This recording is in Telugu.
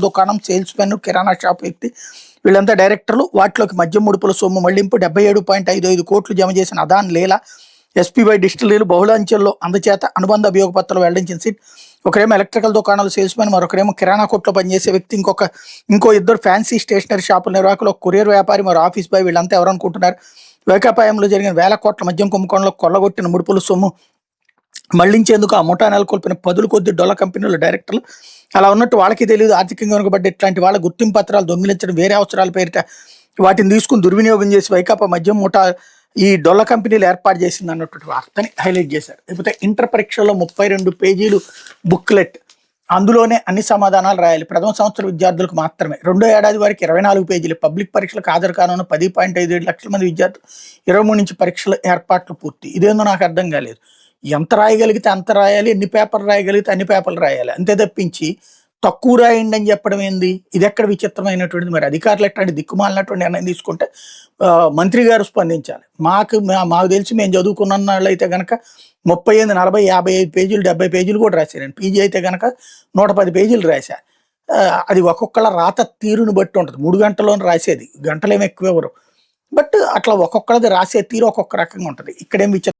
దుకాణం, సేల్స్ మెన్, కిరాణా షాప్ వ్యక్తి వీళ్ళంతా డైరెక్టర్లు. వాటిలోకి మద్యం ముడుపుల సొమ్ము మళ్లింపు 77.55 కోట్లు జమ చేసిన అదాన్ లీలా ఎస్పీవై డిస్టిలరీలు బహుళాంచెల్లో అందచేత అనుబంధ అభియోగ పత్రాలు వెల్లడించిన సిట్. ఒకరేమో ఎలక్ట్రికల్ దుకాణాలు సేల్స్ మెన్, మరొకరేమో కిరాణా కొట్లో పనిచేసే వ్యక్తి, ఇంకో ఇద్దరు ఫ్యాన్సీ స్టేషనరీ షాపుల నిర్వాహకులు, ఒక కొరియర్ వ్యాపారి, మరో ఆఫీస్ బాయ్. వీళ్ళంతా ఎవరనుకుంటున్నారు? వైకాపాయంలో జరిగిన వేల కోట్ల మద్యం కుంభకోణంలో కొల్లగొట్టిన ముడుపుల సొమ్ము మళ్లించేందుకు ఆ ముఠా నెలకొల్పిన పదుల కొద్ది డొల్ల కంపెనీల డైరెక్టర్లు. అలా ఉన్నట్టు వాళ్ళకి తెలియదు ఆర్థికంగా వెనుకబడ్డ ఇట్లాంటి వాళ్ళ గుర్తింపు పత్రాలు దొంగిలించడం, వేరే అవసరాల పేరిట వాటిని తీసుకుని దుర్వినియోగం చేసి వైకాపా మద్యం ముఠా ఈ డొల్ల కంపెనీలు ఏర్పాటు చేసింది అన్నటువంటి వార్తని హైలైట్ చేశారు. లేకపోతే ఇంటర్ పరీక్షల్లో 32 పేజీలు బుక్లెట్, అందులోనే అన్ని సమాధానాలు రాయాలి. ప్రథమ సంవత్సర విద్యార్థులకు మాత్రమే. రెండో ఏడాది వారికి 24 పేజీలు. పబ్లిక్ పరీక్షలకు హాజరు కానున్న 10.57 లక్షల మంది విద్యార్థులు 23 నుంచి పరీక్షల ఏర్పాట్లు పూర్తి. ఇదేందో నాకు అర్థం కాలేదు. ఎంత రాయగలిగితే అంత రాయాలి, ఎన్ని పేపర్లు రాయగలిగితే అన్ని పేపర్లు రాయాలి, అంతే తప్పించి తక్కువ రాయండి అని చెప్పడం ఏంది? ఇది ఎక్కడ విచిత్రమైనటువంటిది? మరి అధికారులు ఎట్లాంటి దిక్కుమాలినటువంటి నిర్ణయం తీసుకుంటే మంత్రి గారు స్పందించాలి. మాకు తెలిసి మేము చదువుకున్న వాళ్ళు అయితే కనుక 38, 40, 55 పేజీలు, 70 పేజీలు కూడా రాశాను. పీజీ అయితే కనుక 110 పేజీలు రాశా. అది ఒక్కొక్కళ్ళ రాత తీరుని బట్టి ఉంటుంది. 3 గంటల్లోనే రాసేది, గంటలేమి ఎక్కువ ఎవరు. బట్ అట్లా ఒక్కొక్కళ్ళది రాసే తీరు ఒక్కొక్క రకంగా ఉంటుంది. ఇక్కడేం విచిత్రం